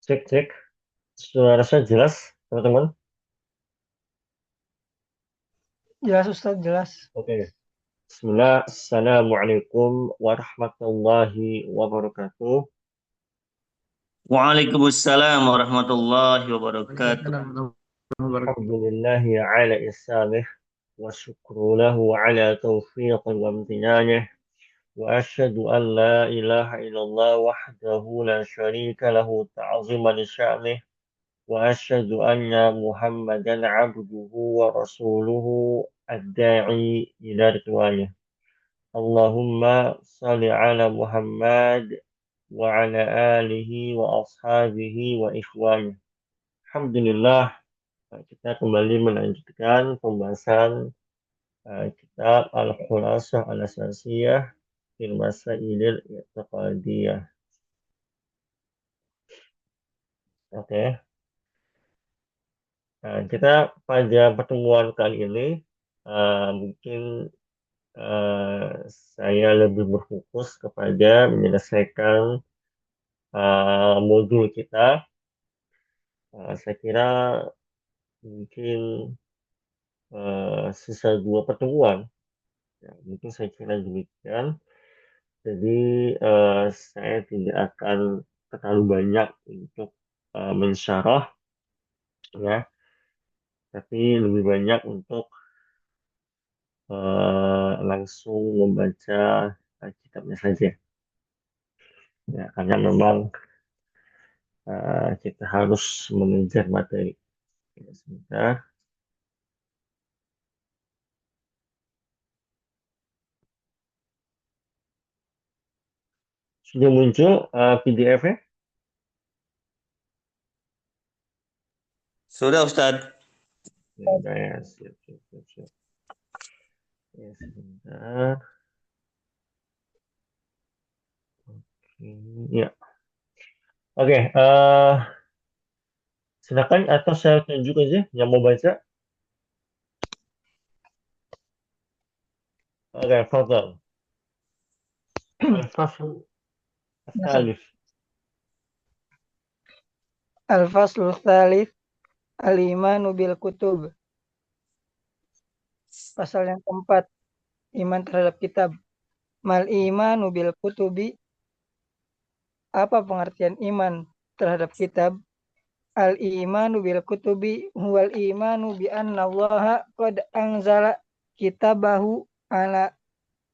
Cek, cek. Suara saya jelas, teman-teman. Jelas Ustadz, jelas. Oke. Bismillah. Assalamualaikum warahmatullahi wabarakatuh. Waalaikumsalam warahmatullahi wabarakatuh. Waalaikumsalam warahmatullahi wabarakatuh. Alhamdulillahi ala ihsanih wa syukru lahu ala taufiq wa amtinaneh. Wa asyhadu an la ilaha illallah wahdahu la syarika lahu ta'ziman li sya'nih. Wa asyhadu anna Muhammadan abduhu wa rasuluhu ad-da'i ila ridwanih. Allahumma salli ala Muhammad wa ala alihi wa ashabihi wa ikhwani. Alhamdulillah, kita kembali melanjutkan pembahasan kitab Al-Khulasah Al-Asasiyah fil Masailil I'tiqadiyah. Oke. Kita pada pertemuan kali ini mungkin saya lebih berfokus kepada menyelesaikan modul kita. Saya kira mungkin sisa dua pertemuan. Ya, mungkin saya kira demikian. Jadi saya tidak akan terlalu banyak untuk mensyarah, ya, tapi lebih banyak untuk langsung membaca kitabnya saja. Ya, karena memang kita harus mengejar materi. Ya, sebentar. Sudah muncul PDF-nya? Sudah Ustadz. Ya, siap, siap, siap, siap. Ya, sebentar. Ya. Oke, silakan atau saya tunjuk aja yang mau baca. Oke, fadal. Al-Fasl Ya, Ustadz. Al-Thalith. Al-Faslu Tsalits Al-Imanu bil Kutub. Pasal yang keempat, iman terhadap kitab. Mal imanu bil kutubi. Apa pengertian iman terhadap kitab? Al-imanu bil kutubi huwal imanu bi anna Allaha qad anzala kitabahu ala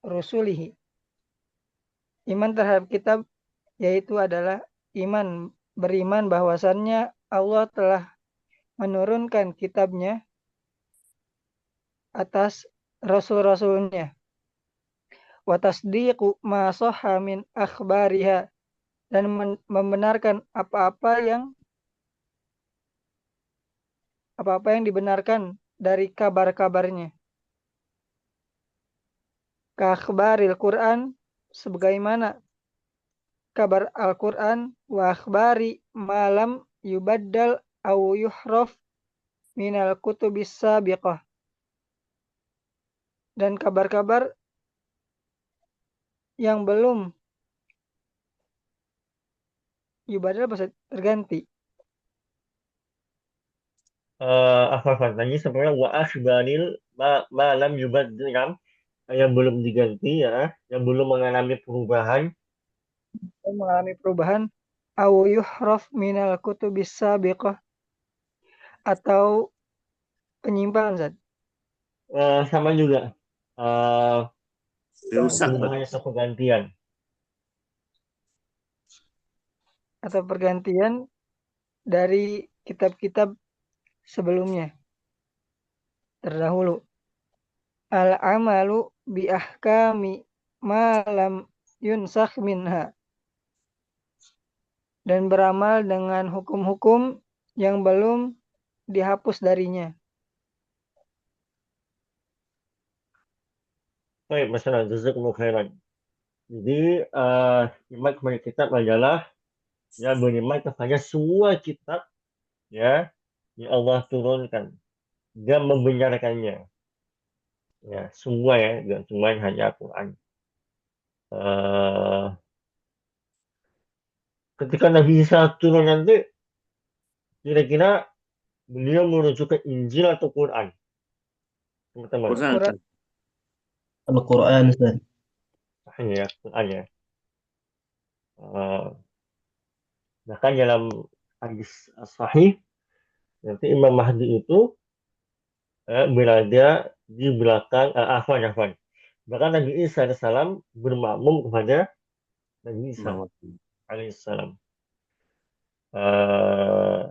rusulihi. Iman terhadap kitab yaitu adalah beriman bahwasannya Allah telah menurunkan kitabnya atas rasul-rasulnya. Wa tasdiqu ma sahha min akhbariha, dan membenarkan apa-apa yang dibenarkan dari kabar-kabarnya. Ka akhbaril Quran, sebagaimana kabar Al-Quran, wa akhbari malam yubaddal au yuhraf minal kutubis sabiqah, dan kabar-kabar yang belum yubaddal bisa terganti. Apa tadi sebenarnya wa akhbaril ma lam yubaddil kan, yang belum diganti, ya, yang belum mengalami perubahan. Mengalami perubahan, au yuhraf minal kutubis sabiqah, atau penyimpangan, Zat. Sama juga eh Dirusak perubahan berarti. atau penggantian. Atau pergantian dari kitab-kitab sebelumnya terdahulu. Al-amalu bi ahkami ma lam yunsakh minha, dan beramal dengan hukum-hukum yang belum dihapus darinya. Baik, masalah jazakumullah khairan. Jadi iman kepada kitab adalah ya beriman kepada semua kitab, ya, yang Allah turunkan dan membenarkannya. Ya, semua, ya, tidak cuma hanya Al-Quran. Eh, ketika Nabi Isa turun nanti, Kira-kira beliau merujuk ke Injil atau Quran, teman-teman? Quran Quran. Ustaz. Al-Quran Ustaz. Hanya ya, Quran ya. Eh, Bahkan dalam hadis sahih, nanti Imam Mahdi itu berada di belakang, afwan. Bahkan Nabi Isa alaihissalam bermakmum kepada Nabi Isa Bahwa alaihissalam. Eh,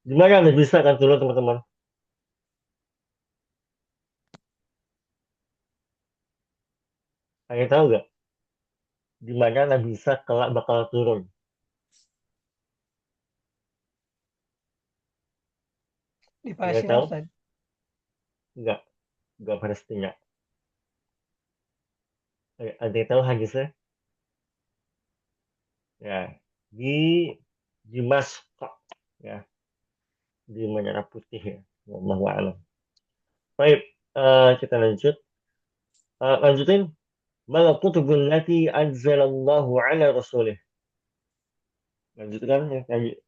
Gimana Nabi Isa akan turun, teman-teman? Kalian tahu nggak di mana Nabi Isa kelak bakal turun? Di Kalian Palestina tahu? Ustaz. Nggak, nggak pastinya. Ada yang tahu hadisnya? Ya, di Dimask, ya, di Menara Putih ya. Wallahu a'lam. Baik, kita lanjut. Lanjutin. Mal kutubul lati anzalallahu ala rasulih. Lanjutkan yang tadi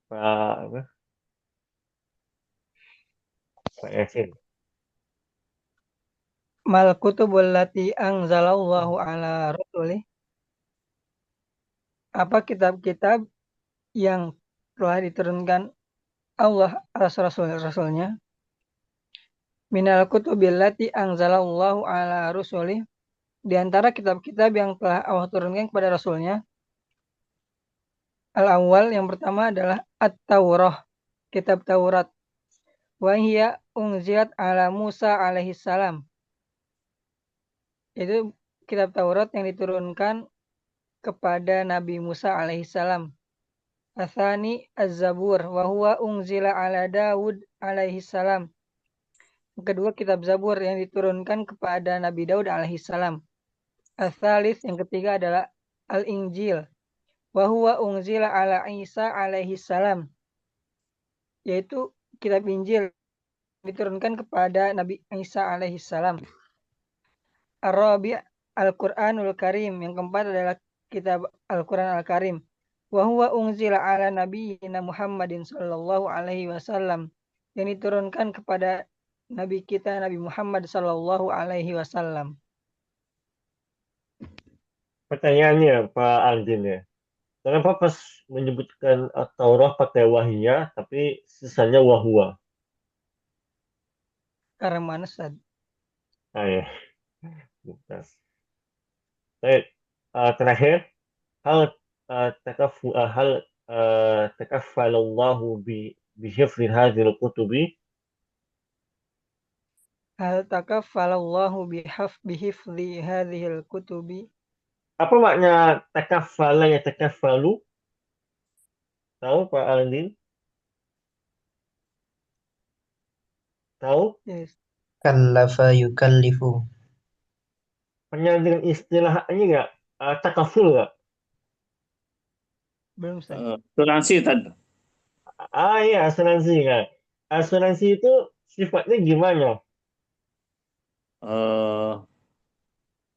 Pak apa? Pak Yasin. Mal kutubul lati anzalallahu ala rasulih. Apa kitab-kitab yang telah diturunkan Allah atas rasul-rasulnya? Minal kutubil lati anzalallahu ala rasulih. Di antara kitab-kitab yang telah Allah turunkan kepada rasulnya. Al-awwal yang pertama adalah At-Taurah, kitab Taurat. Wa hiya unzilat ala Musa alaihi salam. Itu kitab Taurat yang diturunkan kepada Nabi Musa alaihi salam. Atsani Az-Zabur wa huwa unzila ala Daud alaihi salam. Yang kedua kitab Zabur yang diturunkan kepada Nabi Daud alaihi salam. Ats-tsalits yang ketiga adalah Al-Injil wa huwa unzila ala Isa alaihi salam. Yaitu kitab Injil diturunkan kepada Nabi Isa alaihi salam. Ar-Rabi' Al-Qur'anul Karim. Yang keempat adalah kitab Al-Qur'an Al-Karim. Wa huwa unzila ala nabiyyina Muhammadin sallallahu alaihi wasallam. Yang diturunkan kepada Nabi kita Nabi Muhammad sallallahu alaihi wasallam. Pertanyaannya Pak Aldin ya. Kenapa pas menyebutkan Taurat pakai wahiyah, tapi sisanya wahwa? Karena mana Ustaz? Ah ya, bukan. Baik, terakhir, hal hal takaffalallahu bihifzi hadhil kutubi. Hal takaffalallahu bihifdhi hadhil kutubi. Apa makna takaffala ya takaffalu? Tahu Pak Aldin? Tahu? Yes. Kallafa yukallifu. Pernah dengan istilahnya nggak? Takaful nggak? Belum Ustaz. Asuransi tadi. Iya, asuransi kan. Asuransi itu sifatnya gimana? Eh,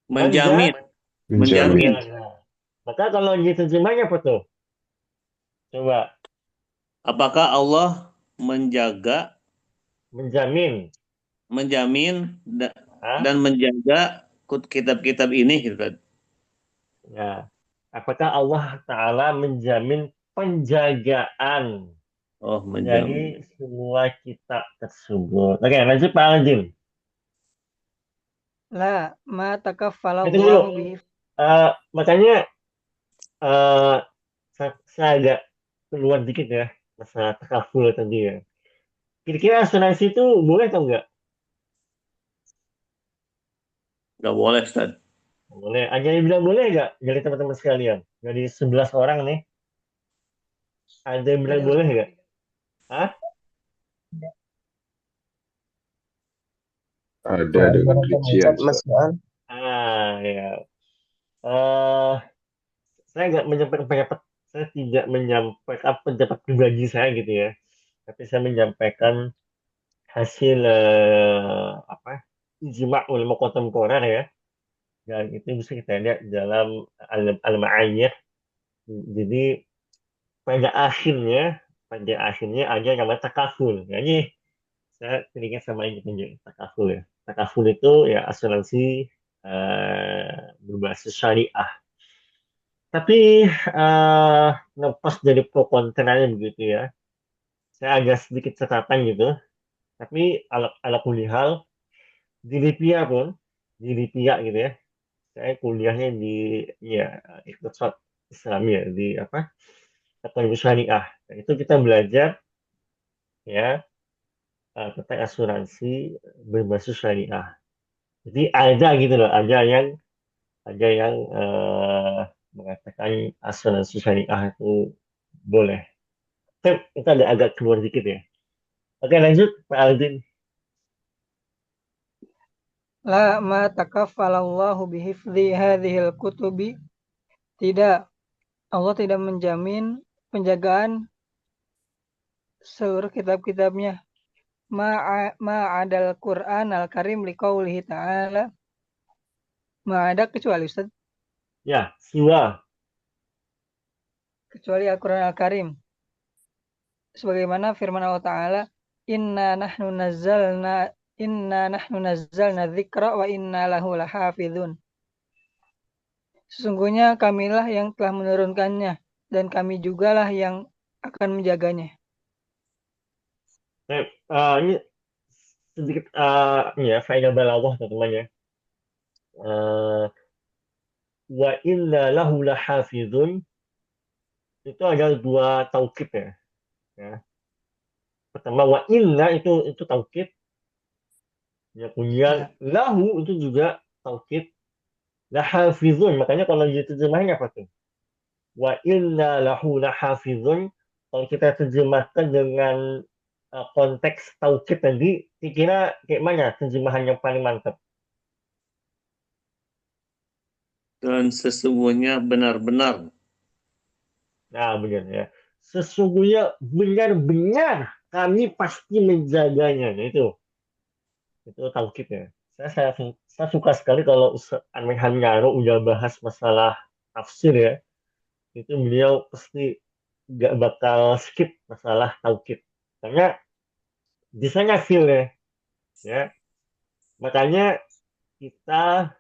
Menja- menjamin. Nah, maka kalau diterjemahnya apa tuh? Coba, Apakah Allah menjamin menjamin. Hah? dan menjaga kitab-kitab ini gitu kan? Ya. Apakah Allah Ta'ala menjamin penjagaan Oh, menjamin. dari semua kitab tersebut? Oke, lanjut Pak Anjim. La ma Itu dulu. takaffalallahu bihifdhi. Makanya saya agak keluar dikit ya masalah takaful tadi ya. Kira-kira asuransi itu boleh atau enggak? Nggak boleh, Ustaz. Boleh. Ada yang bilang boleh nggak dari teman-teman sekalian? Dari 11 orang nih, ada yang bilang Tidak, boleh Ustaz. nggak? Hah? Ada dengan rincian. Mas Baan. Ya. Eh, saya nggak menyampaikan pendapat, saya tidak menyampaikan pendapat pribadi saya gitu ya. Tapi saya menyampaikan hasil apa? Ijma ulama kontemporer ya. Dan itu bisa kita lihat dalam al-ma'ayir. Jadi pada akhirnya pada akhirnya ada yang namanya takaful. Ya, ini saya teringat sama ini penjelasan takaful ya. Takaful itu ya asuransi berbasis syariah. Tapi lepas dari pro kontranya begitu ya, saya agak sedikit catatan gitu. Tapi ala kulihal di Lipia pun, di Lipia gitu ya, saya kuliahnya di ya Iqtisad Islam ya di apa ekonomi syariah. Nah, itu kita belajar ya tentang asuransi berbasis syariah. Jadi ada gitu loh, ada yang mengatakan asuransi syariah itu boleh. Kita ada agak keluar dikit ya. Oke lanjut Pak Aldin. La ma takaffalallahu bihifdzi hadhil kutubi. Tidak, Allah tidak menjamin penjagaan seluruh kitab-kitabnya. Ma'adal Qur'an al-Karim liqaulihi ta'ala. Ma'ada kecuali Ustaz, Ya, siwa. kecuali Al-Qur'an al-Karim. Sebagaimana firman Allah Ta'ala, Inna nahnu nazzalna dzikra wa inna lahu lahafizun. Sesungguhnya kamilah yang telah menurunkannya dan kami jugalah yang akan menjaganya. Ini sedikit ya faedah balaghah teman-teman ya. Eh, wa inna lahu lahafizun itu ada dua taukid ya. Ya. Pertama wa inna itu taukid, ya kemudian Ya. lahu itu juga taukid, lahafizun. Makanya kalau diterjemahnya apa tuh? Wa inna lahu lahafizun. Kalau kita terjemahkan dengan konteks taukid tadi, kira-kira kayak mana terjemahan yang paling mantap? Dan sesungguhnya benar-benar. Nah, benar ya. Sesungguhnya benar-benar kami pasti menjaganya. Nah, itu taukid ya. Saya suka sekali kalau Ustaz Anwar Hamyaro udah bahas masalah tafsir ya. Itu beliau pasti nggak bakal skip masalah taukid. Karena desainnya feel ya. Ya. Makanya kita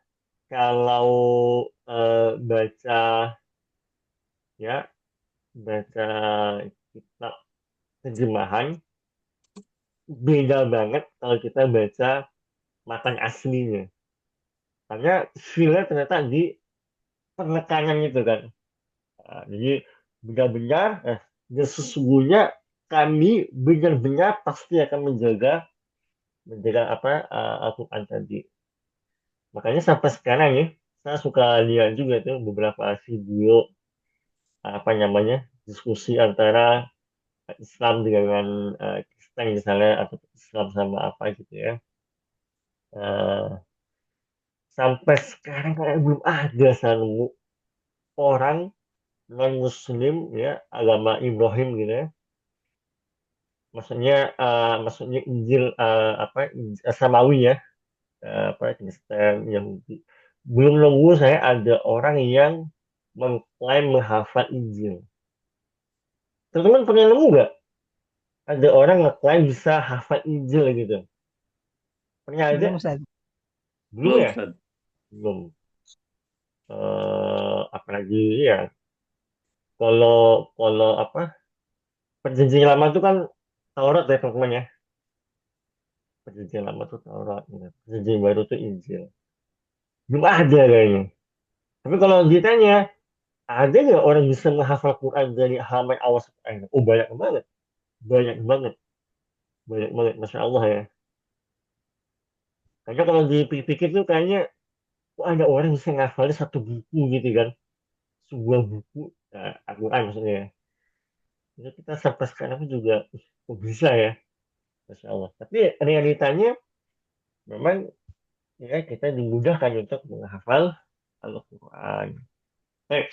kalau baca ya baca kitab terjemahan beda banget kalau kita baca matan aslinya. Karena feel-nya ternyata di penekanan itu kan. Nah, jadi benar-benar, dan sesungguhnya kami benar-benar pasti akan menjaga apa Al-Quran tadi. Makanya sampai sekarang ya, saya suka lihat juga tuh beberapa video apa namanya diskusi antara Islam dengan Kristen misalnya atau Islam sama apa gitu ya. Eh, Sampai sekarang kayak belum ada satu orang non Muslim ya agama Ibrahim gitu ya. Maksudnya Injil Samawi ya, apa Kristen Yahudi. Belum nunggu saya ada orang yang mengklaim menghafal Injil. Teman-teman pernah nemu nggak ada orang ngeklaim bisa hafal Injil gitu? Pernah ada? Belum Ustaz. Belum Belum, ya? Ustaz. Belum. Apalagi ya kalau kalau apa perjanjian lama itu kan Taurat ya teman-teman ya. Perjanjian lama itu Taurat, gitu. Perjanjian baru itu Injil. Belum ada kayaknya. Tapi kalau ditanya, ada nggak orang bisa menghafal Quran dari halaman awal sampai akhir? Oh banyak banget, banyak banget, banyak banget, masya Allah ya. Karena kalau dipikir-pikir tuh kayaknya, kok ada orang bisa ngafalin satu buku gitu kan, sebuah buku, Al-Quran maksudnya ya. Itu kita sampai sekarang pun juga, kok bisa ya, masya Allah. Tapi realitanya memang ya kita dimudahkan untuk menghafal Al-Quran. Eh,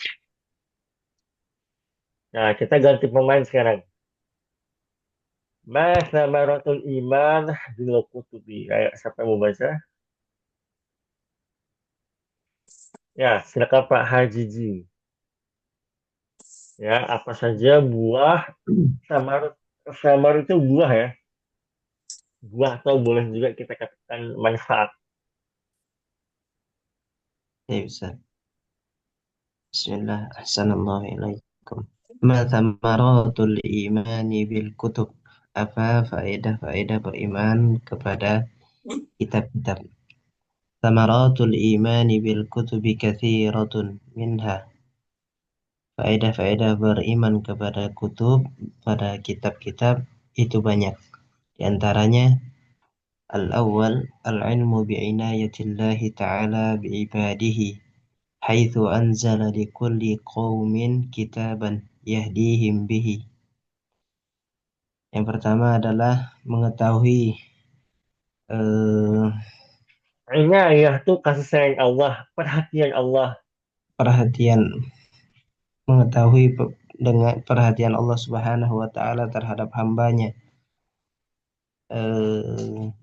Nah, kita ganti pemain sekarang. Mas Samaratul Iman bil Kutubi. Ayo, siapa yang mau baca? Ya, silakan Pak Hajiji. Ya, apa saja buah samar, samar itu buah ya. Buah atau boleh juga kita katakan manfaat. Ya Ustaz. Bismillah. Ahsanallahu ilaikum. Ma thamaratul imani bil kutub. Apa faedah-faedah beriman kepada kitab-kitab? Thamaratul imani bil kutubi kathiratun minha. Faedah-faedah beriman kepada kutub, pada kitab-kitab itu banyak. Di antaranya al-awwal al-ilmu bi'inayatillahi ta'ala bi'ibadihi haitsu anzala likulli qaumin kitaban yahdihim bihi. Yang pertama adalah mengetahui eh, Inayah tuh kasih sayang Allah, perhatian Allah. perhatian mengetahui dengan perhatian Allah Subhanahu wa taala terhadap hambanya,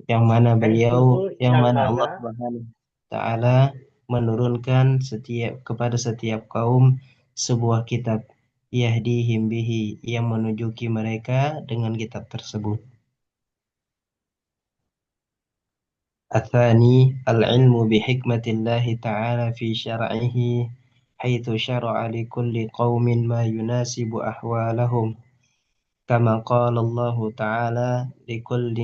yang mana Itu tuh yang yang mana mana Allah Subhanahu wa taala menurunkan kepada setiap kaum sebuah kitab yahdihim bihi yang menunjuki mereka dengan kitab tersebut. الثاني العلم بحكمة الله تعالى في شرعه حيث شرع لكل قوم ما يناسب أحوالهم كما قال الله تعالى لكل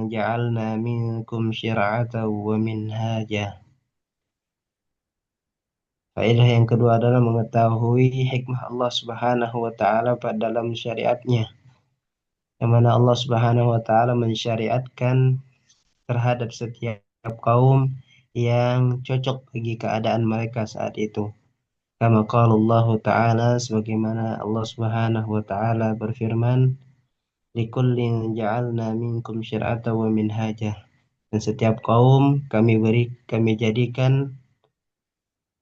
جعلنا منكم شرعة ومنهاجا. Faedah yang kedua adalah mengetahui hikmah Allah Subhanahu wa taala pada dalam syariatnya, yang mana Allah Subhanahu wa taala mensyariatkan terhadap setiap kaum yang cocok bagi keadaan mereka saat itu. Kama qala Allah Ta'ala, sebagaimana Allah Subhanahu wa taala berfirman, "Likullin ja'alna minkum syir'atan wa minhaja." Dan setiap kaum kami jadikan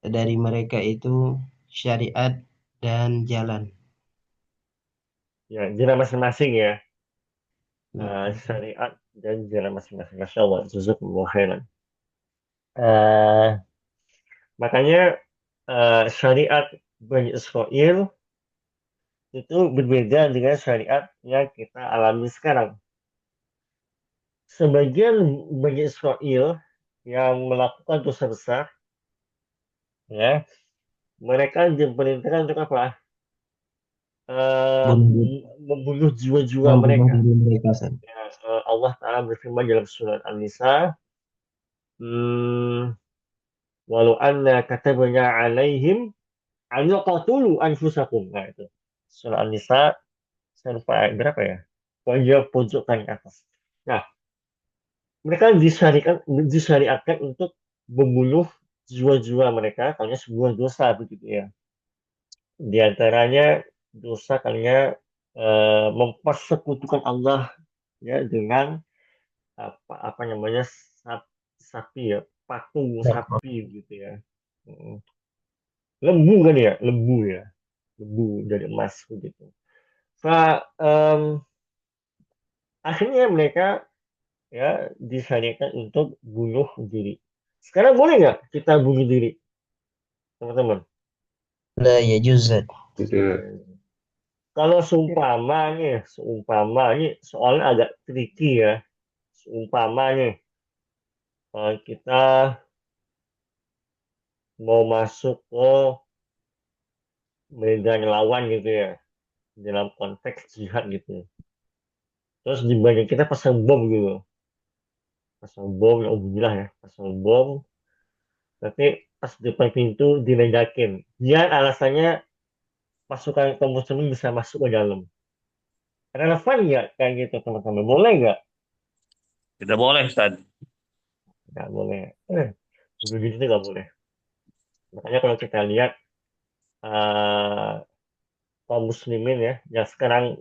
dari mereka itu syariat dan jalan. ya jalan masing-masing ya. Nah, Syariat dan jalan masing-masing. Masya Allah, jazakumullah khairan. Eh, Makanya syariat Bani Israel itu berbeda dengan syariat yang kita alami sekarang. Sebagian Bani Israel yang melakukan dosa besar, ya, mereka diperintahkan untuk apa? Eh, bunuh Membunuh jiwa-jiwa membunuh mereka. diri mereka. Ya, Allah Ta'ala berfirman dalam surat An-Nisa, hmm, walau anna katabna alaihim an yaqatulu anfusakum. Nah, itu. Surah An-Nisa, saya lupa ayat berapa ya? Pokoknya pojok paling atas. Nah, mereka disyariatkan untuk membunuh jiwa-jiwa mereka karena sebuah dosa begitu ya. Di antaranya dosa karena mempersekutukan Allah ya dengan apa namanya sapi ya, patung sapi gitu ya. Mm. Lembu kan ya, lembu dari emas begitu. Akhirnya mereka ya disyariatkan untuk bunuh diri. Sekarang boleh nggak kita bunuh diri, teman-teman? La yajuz. Kalau seumpama nih, soalnya agak tricky ya. Seumpama nih, kita mau masuk ke medan lawan gitu ya, dalam konteks jihad gitu. Terus di bagian kita pasang bom gitu, pasang bom, ya alhamdulillah ya, pasang bom. Tapi pas depan pintu diledakin. Dia alasannya pasukan kaum muslimin bisa masuk ke dalam. Relevan nggak kayak gitu teman-teman? Boleh nggak? Tidak boleh, Ustaz. Nggak boleh. Begitu itu nggak boleh. Makanya kalau kita lihat eh, kaum muslimin ya, yang sekarang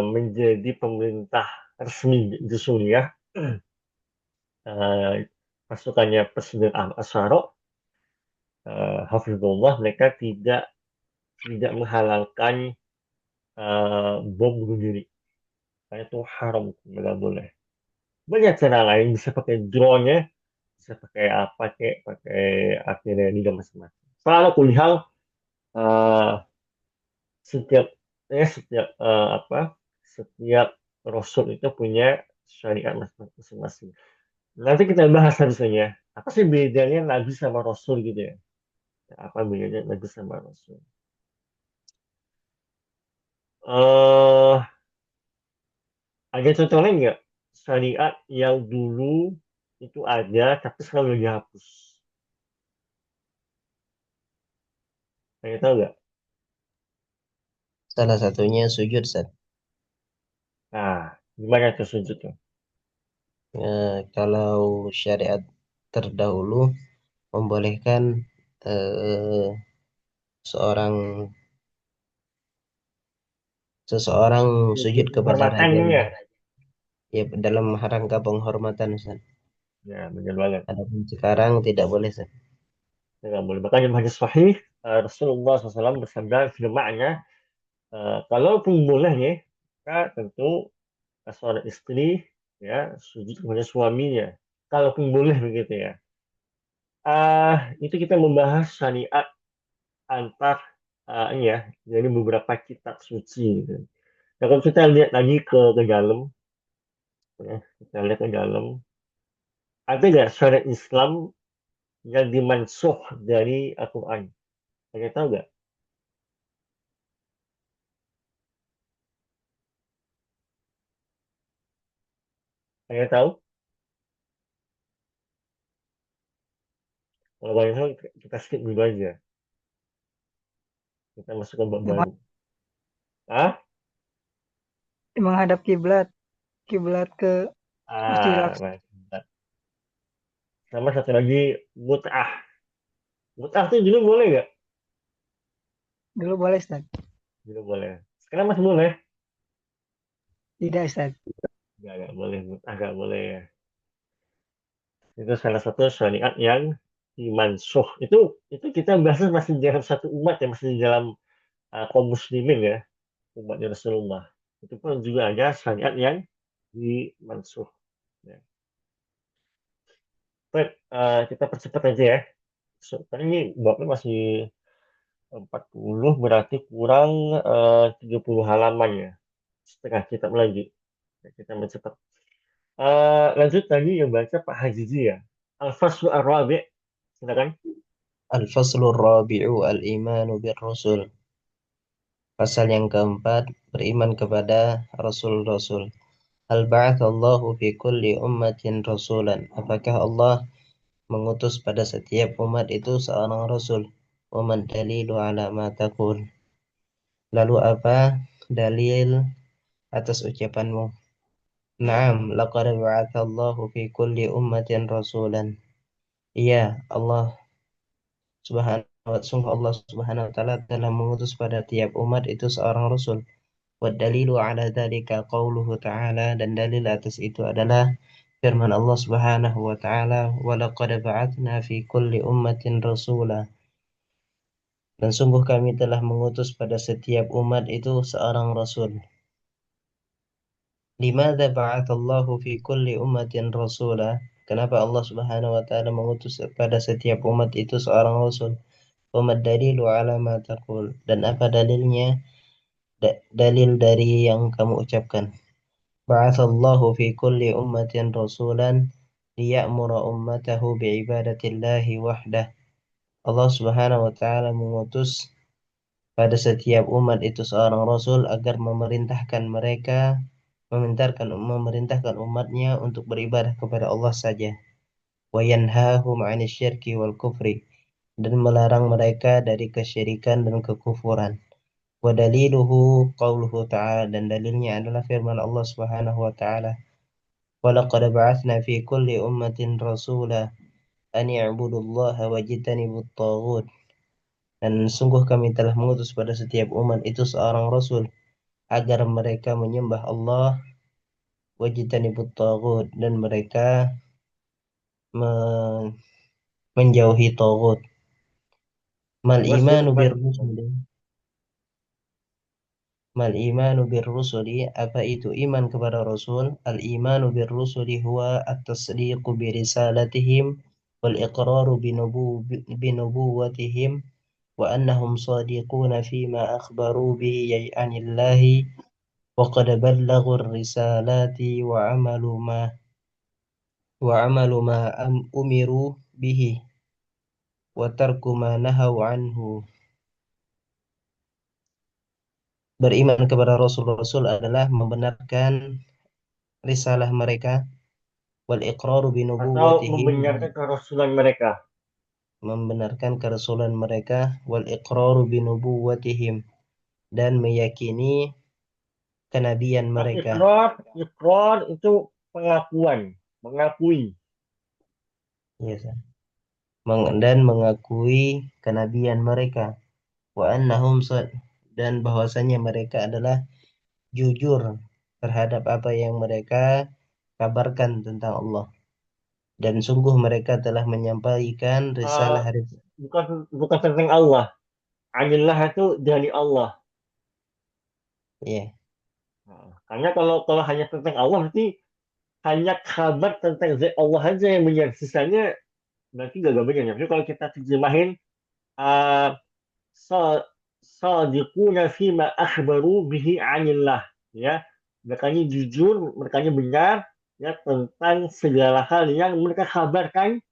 menjadi pemerintah resmi di Suriah, eh, pasukannya Presiden Ahmad Syarok, Hafizullah, mereka tidak menghalalkan bom bunuh diri. Karena itu haram, nggak boleh. Banyak cara lain, bisa pakai drone ya, bisa pakai apa kayak pakai artileri dan macam-macam. Soalnya kuliah setiap setiap apa setiap rasul itu punya syariat masing-masing. Nanti kita bahas habisnya. Apa sih bedanya nabi sama rasul gitu ya? Apa bedanya nabi sama rasul? eh ada contoh lain nggak syariat yang dulu itu ada tapi sekarang udah dihapus? Saya tahu nggak? Salah satunya sujud, Ustaz. Nah, gimana tuh sujudnya? Kalau syariat terdahulu membolehkan eh, seorang seseorang sujud Sujud kepada penghormatan rajanya, ya? ya dalam rangka penghormatan, Ustaz. Ya, benar banget. Adapun sekarang tidak boleh, Ustaz. Ya, nggak boleh. Makanya di hadis sahih Rasulullah SAW bersabda firman-Nya, kalaupun boleh nih, maka tentu seorang istri ya sujud kepada suaminya. Kalaupun boleh begitu ya. Itu kita membahas syariat antar ini ya, jadi beberapa kitab suci gitu. Nah, kalau kita lihat lagi ke dalam, ya, kita lihat ke dalam, ada nggak syariat Islam yang dimansuh dari Al-Quran? Ada tahu nggak? Ada tahu? Kalau banyak tahu, kita skip dulu aja. Kita masuk ke bab baru. Ah, Menghadap kiblat, kiblat ke Masjidil Aqsa. nah, sama satu lagi mut'ah. Mut'ah tuh dulu boleh nggak? Dulu boleh, Ustaz. Dulu boleh. Sekarang masih boleh? Tidak, Ustaz. Nggak boleh. Mut'ah nggak boleh ya. Itu salah satu syariat yang dimansuh. Itu kita bahas masih dalam satu umat ya, masih di dalam kaum muslimin ya, umatnya Rasulullah. Itu pun juga ada syariat yang dimansuh. Ya. Baik, kita percepat aja ya. Kan ini babnya masih 40 berarti kurang 30 halaman ya. Setengah kitab lagi. Ya, kita mencepat. Lanjut tadi yang baca Pak Hajizi ya. Al-Faslu Ar-Rabi'. Silakan. Al-Faslur Rabi'u Al-Imanu Bir-Rusul. Pasal yang keempat, beriman kepada Rasul-Rasul. Hal ba'athallahu fi kulli ummatin rasulan. Apakah Allah mengutus pada setiap umat itu seorang rasul? Wa man dalilu ala ma taqul. Lalu apa dalil atas ucapanmu? Naam, laqad ba'athallahu fi kulli ummatin rasulan. Iya, sungguh Allah Subhanahu wa taala telah mengutus pada tiap umat itu seorang rasul. Wa dalilu ala dzalika qauluhu ta'ala, dan dalil atas itu adalah firman Allah Subhanahu wa taala, "Wa laqad ba'atsna fi kulli ummatin rasula." Dan sungguh kami telah mengutus pada setiap umat itu seorang rasul. Limadza ba'atsallahu fi kulli ummatin rasula? Kenapa Allah Subhanahu wa taala mengutus pada setiap umat itu seorang rasul? Wa mad dalilu ala ma taqul? Dan apa dalilnya? Dalil dari yang kamu ucapkan. Ba'atsallahu fi kulli ummatin rasulan liya'mura ummatahu bi'ibadatillahi wahdah. Allah Subhanahu wa taala mengutus pada setiap umat itu seorang rasul agar memerintahkan umatnya untuk beribadah kepada Allah saja. Wa yanhahum 'anil syirki wal kufri, dan melarang mereka dari kesyirikan dan kekufuran. Wa daliluhu qauluhu ta'ala, dan dalilnya adalah firman Allah Subhanahu wa taala, wa laqad ba'atsna fi kulli ummatin rasula an i'budullaha wajtanibut taghut. Dan sungguh kami telah mengutus pada setiap umat itu seorang rasul agar mereka menyembah Allah, wajtanibut taghut, dan mereka menjauhi taghut. Mal Mas, imanu mas, bir rusuli Mal imanu bir rusuli, apa itu iman kepada rasul? Al imanu bir rusuli huwa at-tasdiqu bi risalatihim wal iqraru bi nubuwwatihim وأنهم صادقون فيما أخبروا به عن الله وقد بلغوا الرسالات وعملوا ما أمروا به وتركوا ما نهوا عنه. Beriman kepada Rasul-Rasul adalah membenarkan risalah mereka, wal iqraru bi atau nubuwwatihim, membenarkan kerasulan mereka. membenarkan kerasulan mereka, wal iqraru bi nubuwwatihim, dan meyakini kenabian mereka. Ikrar itu pengakuan, mengakui. Ya, dan mengakui kenabian mereka, wa annahum dan bahwasanya mereka adalah jujur terhadap apa yang mereka kabarkan tentang Allah, dan sungguh mereka telah menyampaikan Eh, risalah. bukan bukan tentang Allah. Anillah itu dari Allah. Ya, Nah, karena kalau hanya tentang Allah berarti hanya kabar tentang zat Allah aja yang benar. Sisanya berarti gak benar. Tapi kalau kita terjemahin uh, sa- sadiquna fima akhbaru bihi anillah, ya, mereka ini jujur, mereka ini benar, ya, tentang segala hal yang mereka kabarkan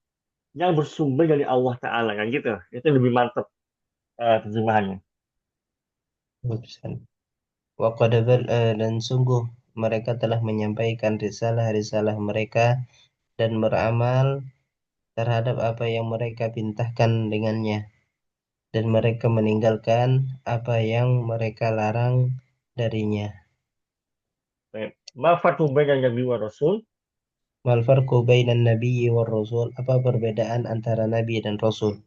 yang bersumber dari Allah Ta'ala, kan gitu. Itu lebih mantap terjemahannya. bagusan. Dan sungguh mereka telah menyampaikan risalah-risalah mereka dan beramal terhadap apa yang mereka perintahkan dengannya, dan mereka meninggalkan apa yang mereka larang darinya. Baik. Ma farqu bainal nabi wa rasul? Mal farqu bainan nabiyyi war rasul? Apa perbedaan antara nabi dan rasul?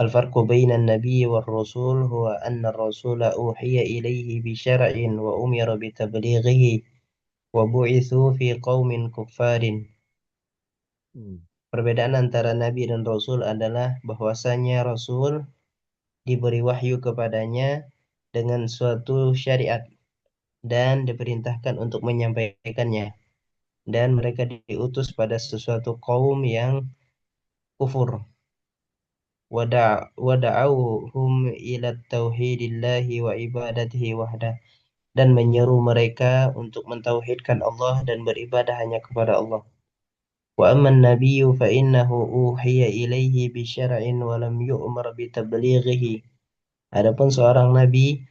Al farqu bainan nabiyyi war rasul huwa anna ar-rasula uhiya ilaihi bi syar'in wa umira bi tablighihi wa bu'itsu fi qaumin kuffarin. Hmm. Perbedaan antara nabi dan rasul adalah bahwasanya rasul diberi wahyu kepadanya dengan suatu syariat dan diperintahkan untuk menyampaikannya, dan mereka diutus pada sesuatu kaum yang kufur. Wada'auhum ila tauhidillahi wa ibadatihi wahdah, dan menyeru mereka untuk mentauhidkan Allah dan beribadah hanya kepada Allah. Wa amman nabiyyu fa innahu uhiya ilaihi bi syar'in wa lam yu'mar bi tablighihi. Adapun seorang nabi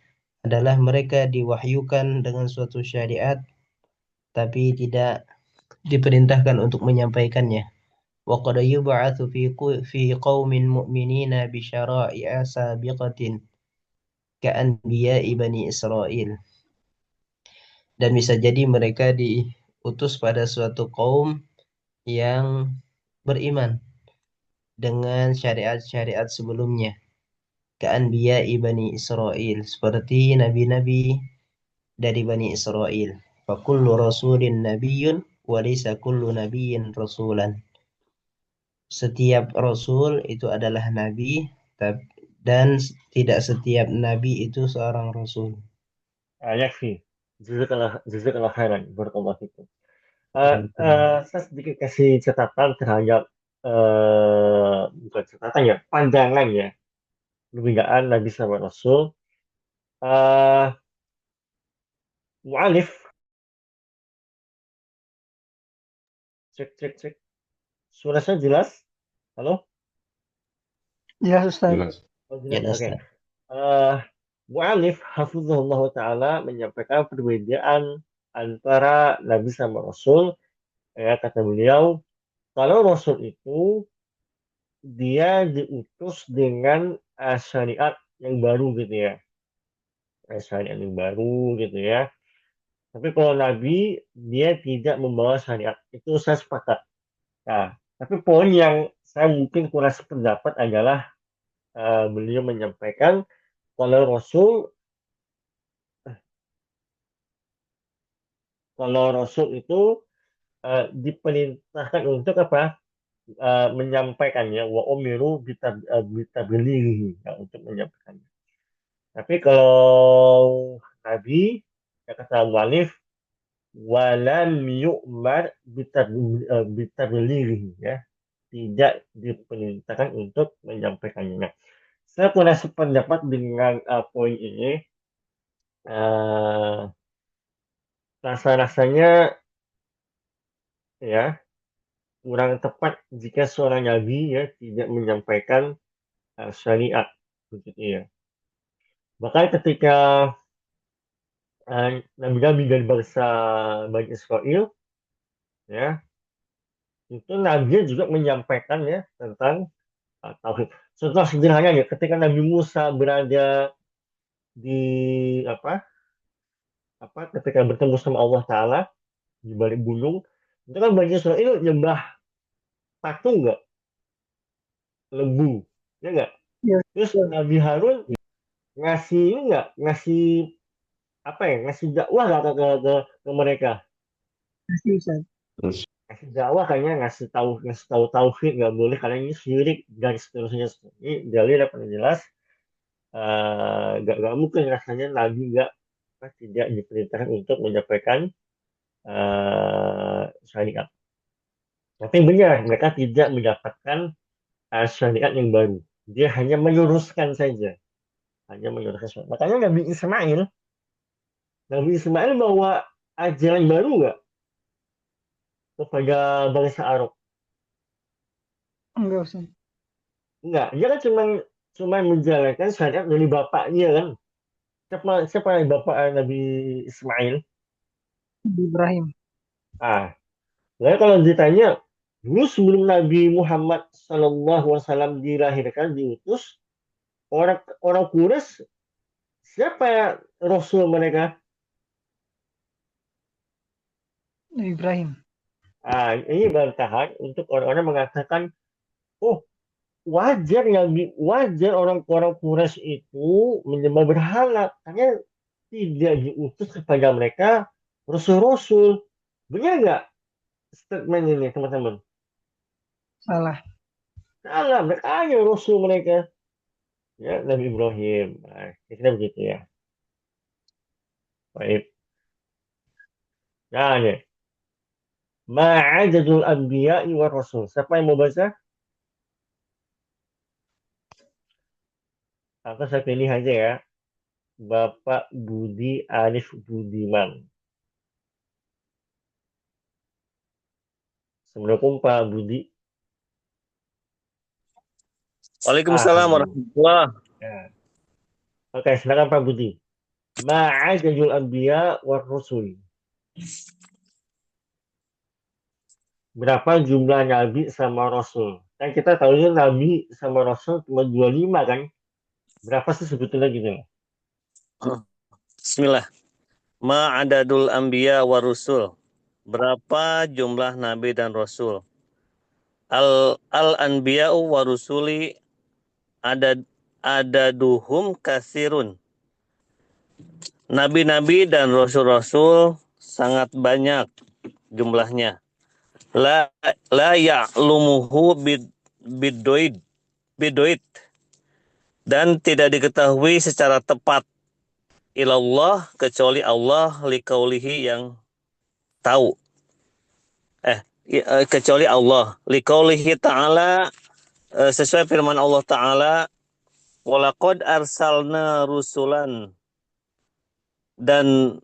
adalah mereka diwahyukan dengan suatu syariat tapi tidak diperintahkan untuk menyampaikannya. Wa qad yub'atsu fi qaumin mu'minina bi syara'i'a sabiqatin ka'anbiya'i bani Israil. Dan bisa jadi mereka diutus pada suatu kaum yang beriman dengan syariat-syariat sebelumnya. Ka'anbiya'i bani Israil, seperti nabi-nabi dari Bani Israel. Fakullu rasulin nabiyyun walisa kullu nabiyyin rasulan. Setiap rasul itu adalah nabi, dan tidak setiap nabi itu seorang rasul. Yakfi. Jazakallah khairan. Barakallahu fikum. Saya sedikit kasih catatan terhadap bukan catatan ya, pandangan ya, perbedaan Nabi sama Rasul. Uh, Mu'alif, cek cek cek. Suara saya jelas? Halo? Jelas Ustaz. Jelas. Oh, Ya, jelas. Oke. Ustaz. Mu'alif hafizahullah ta'ala menyampaikan perbedaan antara Nabi sama Rasul. Ya, kata beliau, kalau Rasul itu dia diutus dengan syariat yang baru gitu ya. Syariat yang baru gitu ya. Tapi kalau Nabi, dia tidak membawa syariat. Itu saya sepakat. Nah, tapi poin yang saya mungkin kurang sependapat adalah beliau menyampaikan kalau Rasul, itu diperintahkan untuk apa? Menyampaikannya wa umiru bitablighihi, ya, untuk menyampaikannya. Tapi kalau Nabi, ya, kata Walif, walam yu'mar bitablighihi, ya, tidak diperintahkan untuk menyampaikannya. Nah, Saya kurang sependapat dengan poin ini. Eh, Rasa-rasanya ya kurang tepat jika seorang nabi ya tidak menyampaikan syariat begitu ya. Bahkan ketika nabi-nabi dari bangsa Bani Israel ya itu nabi juga menyampaikan ya tentang tauhid. Contoh sederhananya ketika Nabi Musa berada di apa ketika bertemu sama Allah Taala di balik gunung itu kan Bani Israel nyembah patung nggak, lembu, ya nggak? Ya, Terus ya. Nabi Harun ngasih ini nggak, ngasih ngasih dakwah nggak ke mereka, Masih, Ustaz. ngasih dakwah kayaknya, ngasih tahu tauhid nggak boleh karena ini syirik dan seterusnya. Ini dalil apa yang jelas nggak mungkin rasanya Nabi nggak tidak diperintahkan untuk menyampaikan syariat. Tapi benar mereka tidak mendapatkan syariat yang baru. Dia hanya meluruskan saja, hanya meluruskan syariat. Makanya Nabi Ismail bawa ajaran baru nggak kepada bangsa Arab? Enggak, Ustaz. Enggak, dia kan cuma menjalankan syariat dari bapaknya kan. Siapa yang bapak Nabi Ismail? Ibrahim. Ah, lalu kalau ditanya, dulu sebelum Nabi Muhammad SAW dilahirkan, diutus, orang orang Quraisy, siapa ya Rasul mereka? Ibrahim. Ini bantahan untuk orang-orang mengatakan, oh wajar orang-orang Quraisy itu menyembah berhala, karena tidak diutus kepada mereka Rasul-Rasul. Benar nggak statement ini teman-teman? Salah. Salah, mereka hanya Rasul mereka. Ya, Nabi Ibrahim. Nah, kira begitu ya. Baik. Nah, nih. Ma'adadul anbiya'i wa rasul. Siapa yang mau baca? Atau saya pilih aja ya. Bapak Budi Arif Budiman. Assalamualaikum Pak Budi. Waalaikumsalam Alhamdulillah. warahmatullahi. Ya. Oke, silakan Pak Budi. Ma'adadul anbiya wa rasul. Berapa jumlah nabi sama rasul? Kan kita tahunya nabi sama rasul cuma 25 kan? Berapa sih sebetulnya gitu? Bismillah. Ma'adadul anbiya wa rusul. Berapa jumlah nabi dan rasul? Al anbiya'u wa rusuli adaduhum kasirun. Nabi-nabi dan rasul-rasul sangat banyak jumlahnya. La ya'lumuhu bidoid bidoid dan tidak diketahui secara tepat ilallah kecuali Allah liqaulihi yang tahu. Kecuali Allah liqaulihi ta'ala sesuai firman Allah Ta'ala walaqad arsalna rusulan dan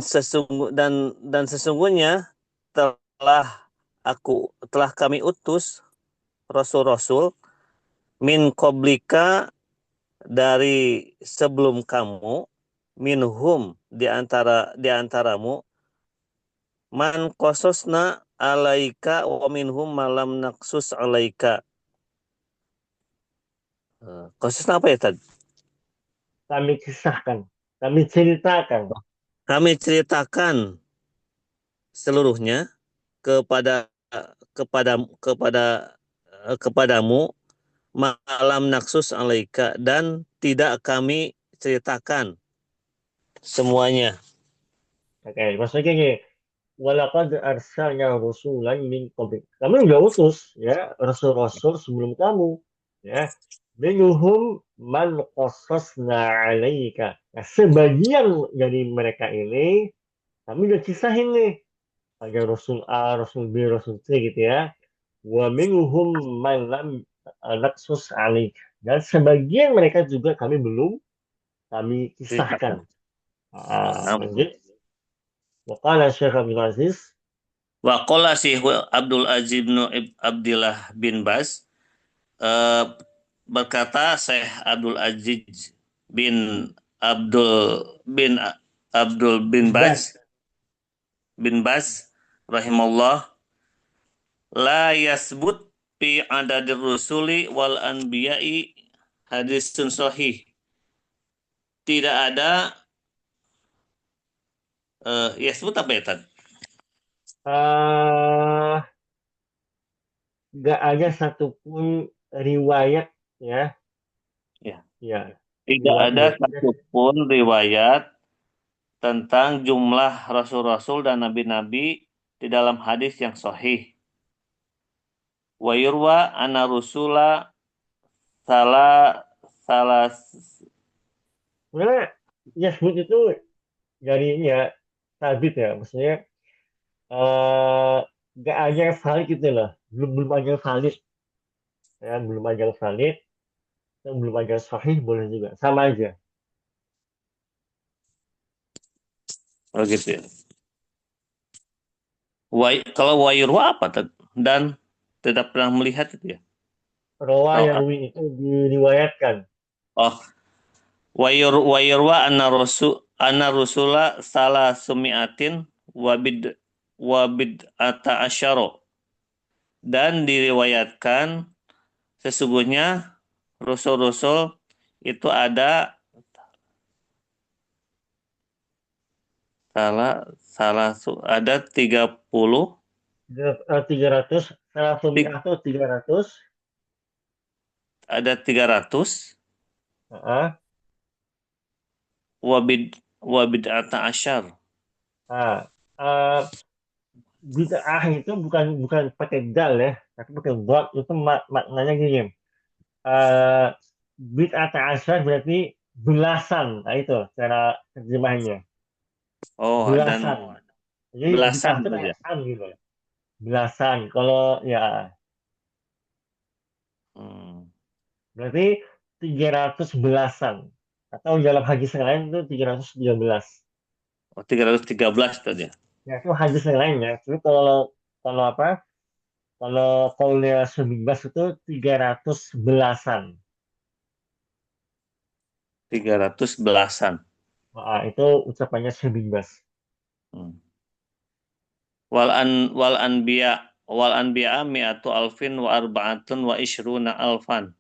sesungguhnya telah kami utus rasul-rasul min qablika dari sebelum kamu minhum di antaramu man qasasna alaika wa minhum malam naksus alaika. Qasasna apa ya tadi? Kami kisahkan, kami ceritakan. Kami ceritakan seluruhnya kepada kepada kepada kepadamu malam naksus alaika dan tidak kami ceritakan semuanya. Oke, maksudnya gini, walaqad arsalna rusulan min qablik. Kami udah utus ya rasul-rasul sebelum kamu ya. Minhum man qasasna 'alaika. Nah, sebagian dari mereka ini kami udah kisahin nih. Ada Rasul A, Rasul B, Rasul C gitu ya. Wa minhum man lam naqsus 'alaika. Dan sebagian mereka juga belum kami Ceritakan. kisahkan. Nah, Lanjut. Waqala Syekh Abdul Aziz. wa qala Syekh Abdul Aziz bin Abdillah bin Baz, berkata Syekh Abdul Aziz bin Abdul bin Abdul bin Bas. Baz rahimahullah, la yasbut fi adadir rusuli wal anbiya'i hadisun sahih. Tidak ada yasbut apa ya tadi? Eh, nggak ada satupun riwayat ya, Ya. ya, Tidak riwayat ada bahwasanya satupun riwayat tentang jumlah rasul-rasul dan nabi-nabi di dalam hadis yang sahih. Wa yurwa anna rusula salah salah sebenarnya Yasmut itu dari ya sabit ya, maksudnya eh nggak ada yang valid gitu loh, belum belum ada yang valid ya, belum ada yang valid dan belum ada yang sahih, boleh juga sama aja. oh gitu ya. Kalau wa yurwa apa dan tidak pernah melihat itu ya. Rawa Atau yang itu diriwayatkan. oh wa yurwa anna rusula salah sumiatin wabid ata asyaro, dan diriwayatkan sesungguhnya rasul-rasul itu ada salah ada 30 300, salah sumi ti- atau 300. ada 300 Nah, wabid ata asyar. nah, eh, bid'ah itu bukan bukan pakai dal ya, tapi pakai dot. Itu maknanya gini. Eh bid'ah ta'asyar berarti belasan. Nah itu cara terjemahnya. Oh, dan Belasan. Jadi bid'ah belasan itu saja. kayak an gitu. Belasan. Kalau ya Hmm. berarti 300 belasan. Atau dalam hadis yang lain itu 313. Oh, 313 tadi ya. Ya itu hadis yang lain ya. Tapi kalau kalau apa? Kalau kaulnya sebebas itu 300 belasan. 300 belasan. Nah, itu ucapannya sebebas. Hmm. Wal anbiya mi'atu alfin wa arba'atun wa ishruna alfan.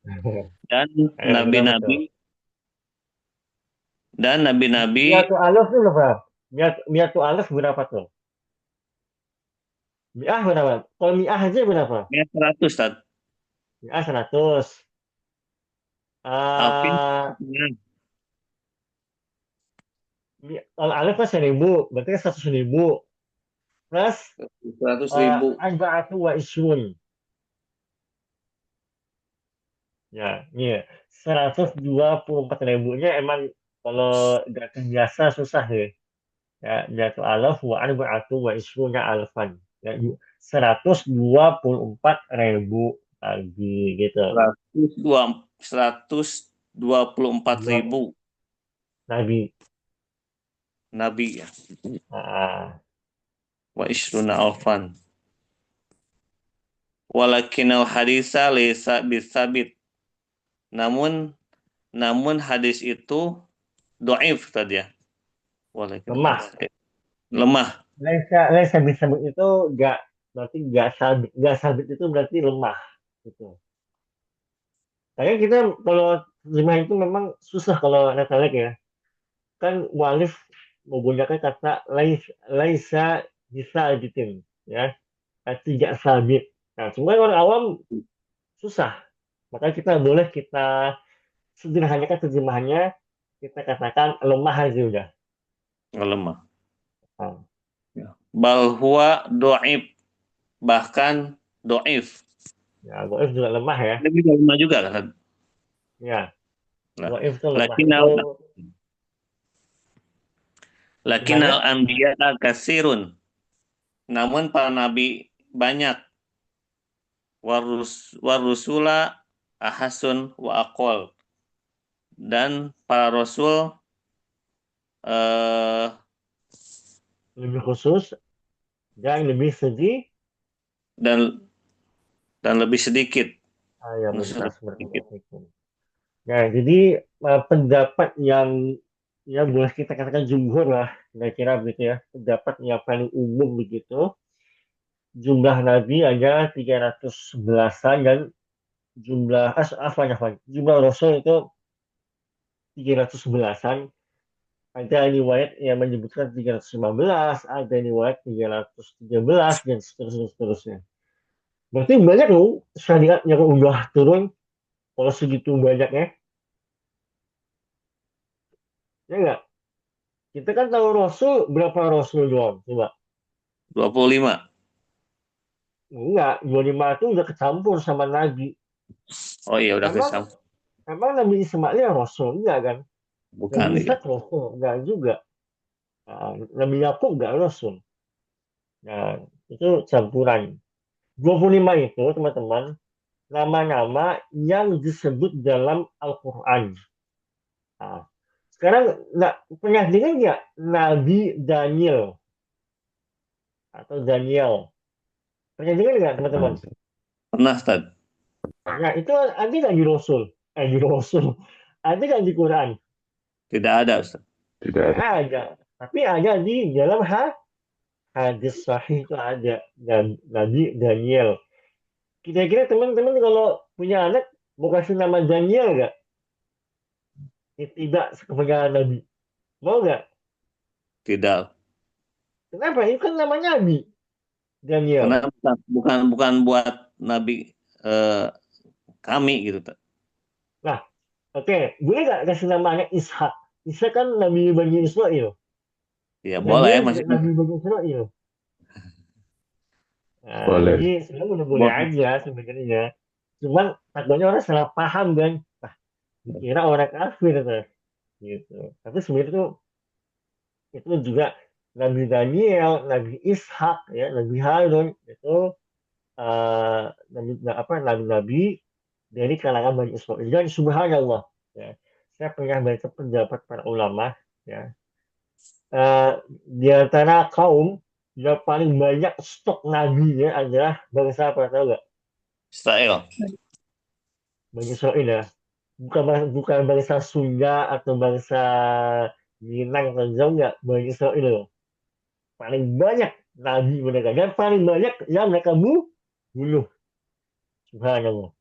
Dan Berapa tuh? nabi-nabi dan nabi-nabi Miatu alaf itu berapa? Miatu alaf berapa tuh? Mi'ah berapa? Kalau mi'ah aja berapa? 100 Tad. Mi'ah 100. Alfin Ah, setengah. kalau alaf kan 1000, berarti kan 100.000. Plus 100.000. arba'atu wa isyun. Ya, iya. 124 ribunya emang kalau nggak terbiasa susah deh. Ya, jatuh alaf wa arba'atu wa isyuna alfan. Ya, 124 ribu lagi gitu. 124 Dua ribu Nabi. nabi ya. Ah, Wa ishruna alfan. Walakinal hadisa laysa bisabit. Namun hadis itu dhaif tadi ya. Walakinal lemah. hadis lemah. Laisa disebut itu nggak, berarti nggak sabit. Nggak sabit itu berarti lemah gitu. Kayaknya kita kalau terjemah itu memang susah kalau netralik ya. Kan mualif menggunakan kata laisa bisa gitu ya. Tidak sabit. Nah, cuma orang awam susah. Makanya kita sederhanakan terjemahannya, kita katakan lemah aja udah. Lemah. Nah, Ya. Bal huwa dhaif, bahkan dhaif. ya, goif juga lemah ya. Lebih lemah juga kan. Ya, Nah, goif itu lemah. Itu lakinal gimana? anbiya kasirun. Namun para nabi banyak. Warusula ahasun wa aqol. Dan para rasul eh, Lebih khusus dan lebih sedih. dan lebih sedikit. Ya Maksudnya benar, seperti sedikit. itu. Nah, jadi pendapat yang ya boleh kita katakan jumhur lah, kira-kira begitu ya. Pendapat yang paling umum begitu. Jumlah nabi ada 311-an dan jumlah rasul itu 311-an. Ada riwayat yang menyebutkan 315, ada riwayat 313 dan seterusnya. Berarti banyak loh syariat yang udah turun kalau segitu banyaknya. Ya nggak? Kita kan tahu Rasul, berapa Rasul doang? Coba. 25. Enggak, 25 itu udah kecampur sama Nabi. Oh iya udah Emang kesam. emang Nabi Ismail ya Rasul? Enggak kan? Nabi Bukan iya. Ishak Rasul? Enggak juga. Nah, Nabi Yakub enggak Rasul. Nah, itu campuran. 25 itu, teman-teman, nama-nama yang disebut dalam Al-Quran. Nah, sekarang, pernah dengar nggak Nabi Daniel atau Daniel? Pernah dengar nggak, teman-teman? Pernah, Tad? Nah, itu ada nggak di Rasul? Di Rasul. Ada nggak di Quran? Tidak ada, Ustaz. Tidak ada. Tapi ada di dalam hadis sahih itu ada. Dan Nabi Daniel. Kira-kira teman-teman kalau punya anak, mau kasih nama Daniel nggak? Tidak kepada Nabi. Mau nggak? Tidak. Kenapa? Itu kan namanya Nabi. Daniel. Karena bukan buat nabi eh, kami gitu, Tad. Nah, oke. Boleh nggak kasih nama anak Ishak? Ishak kan Nabi Bani Israel. Ya boleh, Daniel juga maksudnya Nabi Bani Israel. Nah, Boleh. jadi sebenarnya udah boleh aja sebenarnya. Cuman takutnya orang salah paham kan. Nah, dikira orang kafir tuh. Gitu. Tapi sebenarnya itu juga Nabi Daniel, Nabi Ishak, ya, Nabi Harun itu nabi-nabi dari kalangan Bani Israil. Dan subhanallah, ya, saya pernah baca pendapat para ulama, ya, eh, di antara kaum yang paling banyak stok nabinya adalah bangsa apa, tahu nggak? Israel. Bani Israil ya. Bukan bangsa Sunda atau bangsa Minang atau Jawa, nggak, Bani Israil loh. Paling banyak nabi mereka dan paling banyak yang mereka bunuh. Subhanallah.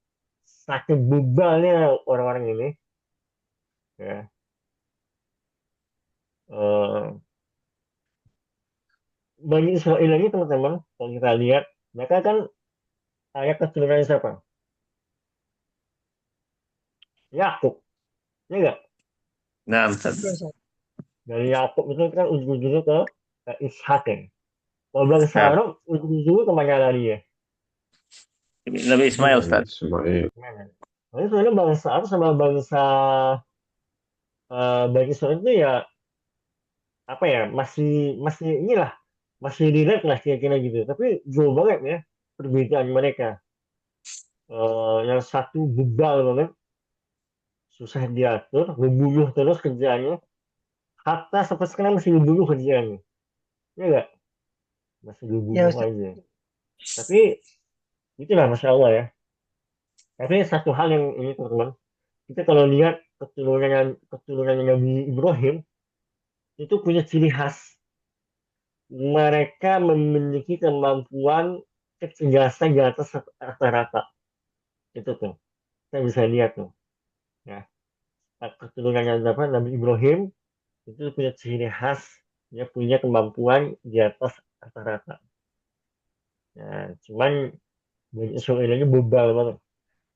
Saking bebalnya orang-orang ini, ya. Eh, Bani Israel ini, teman-teman, kalau kita lihat, mereka kan ayat keturunan siapa? Yakub, ya nggak? Nah, Tad. Ya, Ustaz. Dari Yakub itu kan ujung-ujungnya ke Ishak ya. Kalau bangsa Nah, Arab ujung-ujungnya kemana lari ya? Nabi Ismail, Tad. Ismail. Mana? Nah, sebenarnya bangsa Arab sama bangsa Bani Israel itu ya apa ya, masih masih inilah, masih relate lah kira-kira gitu. Tapi jauh banget ya perbedaan mereka. Yang satu bebal banget, susah diatur, membunuh terus kerjaannya. Hatta sampai sekarang masih membunuh kerjaannya. Ya nggak? Masih Ya, membunuh Ustaz. aja. Tapi itulah Masya Allah ya. Tapi satu hal yang ini, teman-teman. Kita kalau lihat keturunan Nabi Ibrahim itu punya ciri khas. Mereka memiliki kemampuan kecerdasan di atas rata-rata. Itu tuh. Kita bisa lihat tuh. Ya. Keturunannya Nabi Ibrahim itu punya ciri khas, dia punya kemampuan di atas rata-rata. Ya, cuman Bani Israel ini bebal banget.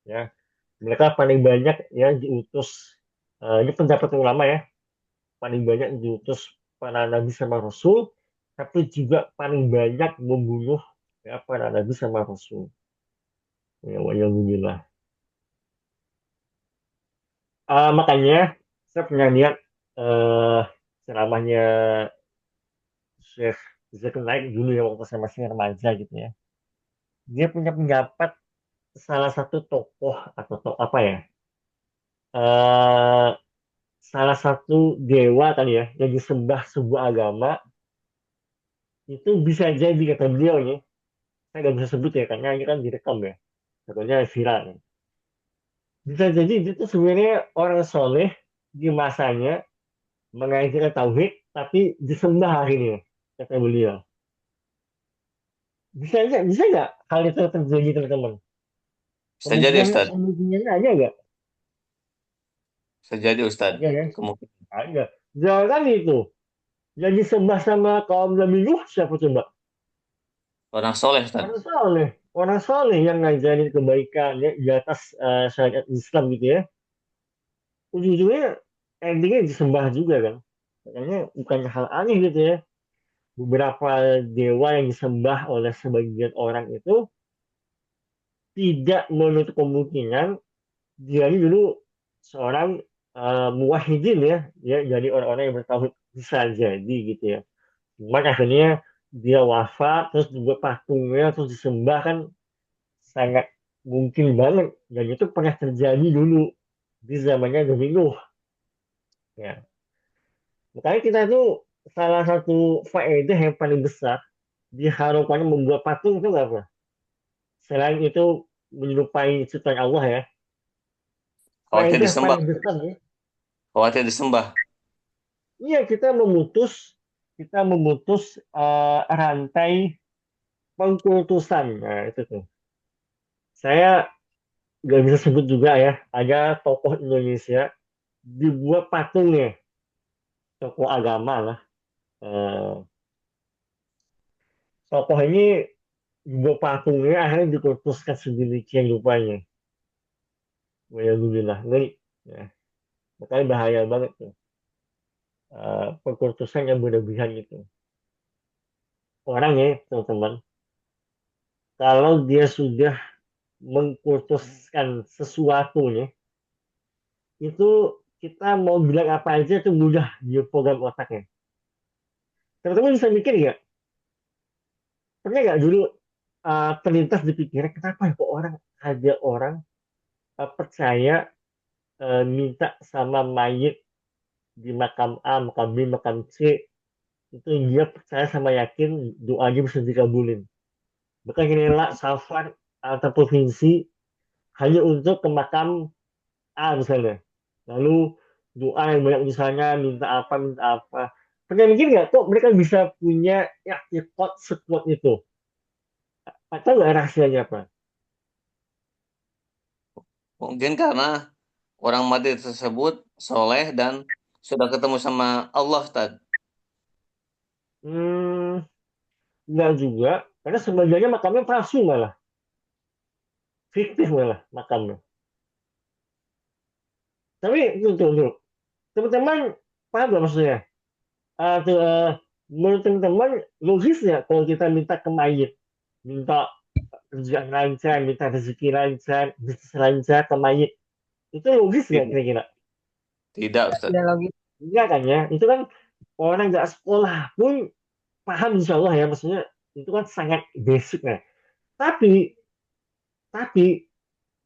Ya, mereka paling banyak ya diutus. Ini pendapat ulama ya, paling banyak diutus para nabi sama rasul, tapi juga paling banyak membunuh ya para nabi sama rasul. Ya, walhamdulillah. Makanya saya pernah lihat eh ceramahnya Syekh Zakir Naik dulu ya waktu saya masih remaja gitu ya. Dia punya pendapat salah satu tokoh atau apa ya, eh salah satu dewa tadi ya yang disembah sebuah agama itu bisa jadi kata beliau nih, saya nggak bisa sebut ya karena ini kan direkam ya, takutnya viral nih. Bisa jadi itu tuh sebenarnya orang soleh di masanya mengajarkan tauhid tapi disembah akhirnya kata beliau. Bisa nggak hal itu terjadi teman-teman? Bisa jadi Kemungkinan Ustadz. kemungkinannya ada nggak? Bisa jadi Ustadz. Ada kan? Kemungkinan. Ada. Jangan itu. Yang disembah sama kaum Nabi Nuh siapa coba? Orang soleh Ustadz. Orang soleh. Orang soleh yang ngajarin kebaikan ya, di atas syariat Islam gitu ya. Ujung-ujungnya endingnya disembah juga kan. Makanya bukan hal aneh gitu ya. Beberapa dewa yang disembah oleh sebagian orang itu tidak menutup kemungkinan dia ini dulu seorang muwahhidin ya, ya jadi orang-orang yang bertauhid bisa jadi gitu ya. Cuman akhirnya dia wafat terus juga patungnya terus disembah kan sangat mungkin banget dan itu pernah terjadi dulu di zamannya Nabi Nuh ya. Makanya kita tuh salah satu faedah yang paling besar diharapkan membuat patung itu nggak apa? Selain itu menyerupai ciptaan Allah ya, Khawatir faedah disembah. paling besar ya. Khawatir disembah. Iya kita memutus rantai pengkultusan. Nah itu tuh. Saya nggak bisa sebut juga ya. Ada tokoh Indonesia dibuat patungnya, tokoh agama lah. Eh, Tokoh ini dibuat patungnya akhirnya dikultuskan sedemikian rupanya. Walhamdulillah ngeri. Ya, makanya bahaya banget tuh. Pengkultusan yang berlebihan itu. Orang ya teman-teman, kalau dia sudah mengkultuskan sesuatunya itu kita mau bilang apa aja itu mudah di program otaknya. Teman-teman bisa mikir nggak? Pernah nggak dulu terlintas di pikiran kenapa ya kok ada orang percaya minta sama mayit di makam A, makam B, makam C itu dia percaya sama yakin doanya bisa dikabulin. Bahkan rela safar antar provinsi hanya untuk ke makam A misalnya. Lalu doa yang banyak misalnya minta apa. Pernah mikir nggak kok mereka bisa punya iktikad sekuat itu? Atau nggak rahasianya apa? Mungkin karena orang mati tersebut soleh dan sudah ketemu sama Allah Ustadz. Hmm, nggak juga. Karena sebenarnya makamnya palsu malah. Fiktif malah makamnya. Tapi tunggu. Teman-teman paham nggak maksudnya? Tuh, menurut teman-teman logis ya kalau kita minta ke mayit. Minta kerjaan lancar, minta rezeki lancar, bisnis lancar ke mayit. Itu logis nggak Tidak, kira-kira? tidak Ustadz. Tidak logis. Enggak kan ya? Itu kan orang nggak sekolah pun paham insya Allah ya. Maksudnya itu kan sangat basic ya. Tapi, tapi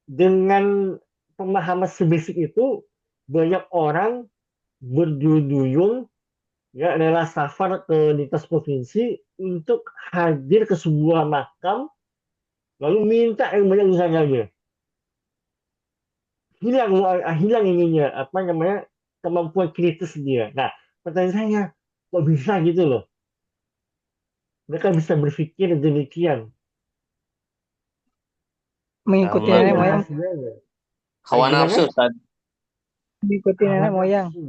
dengan pemahaman sebasic itu banyak orang berduyun-duyun ya rela safar ke lintas provinsi untuk hadir ke sebuah makam lalu minta yang banyak misalnya hilang ininya apa namanya kemampuan kritis dia. Nah, pertanyaan saya kok bisa gitu loh? Mereka bisa berpikir demikian. Mengikuti Sama Ada nenek moyang. rahasianya. hawa Gimana? nafsu Ustadz. Mengikuti Hawa nenek moyang. nafsu.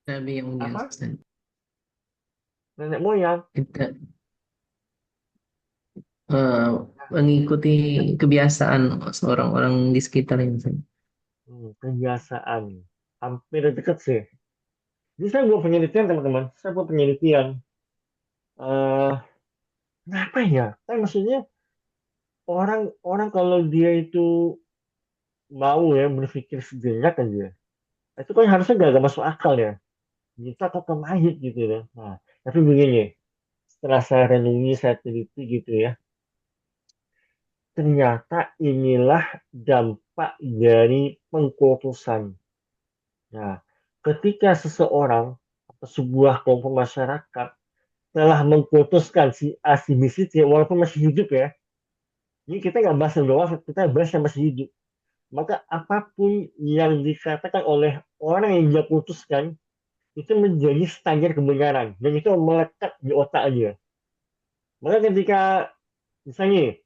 Nabi yang mulia Apa? Ustaz. Nenek moyang. Kita eh, mengikuti kebiasaan seorang orang di sekitar yang Ustaz. Kebiasaan. Hampir dekat sih. Jadi saya buat penelitian teman-teman. Saya buat penelitian. eh Kenapa ya? Kan maksudnya orang kalau dia itu mau ya berpikir sejenak aja. Itu kan harusnya gak masuk akal ya. Minta ke mayit gitu ya. Nah, tapi begini. Setelah saya renungi, saya teliti gitu ya. ternyata inilah dampak dari pengkultusan. Nah, ketika seseorang atau sebuah kelompok masyarakat telah mengkultuskan si A, si B, si C, walaupun masih hidup ya, ini kita nggak bahas yang bawah, kita bahas yang masih hidup. Maka apapun yang dikatakan oleh orang yang dia putuskan, itu menjadi standar kebenaran. Dan itu melekat di otak dia. Maka ketika, misalnya,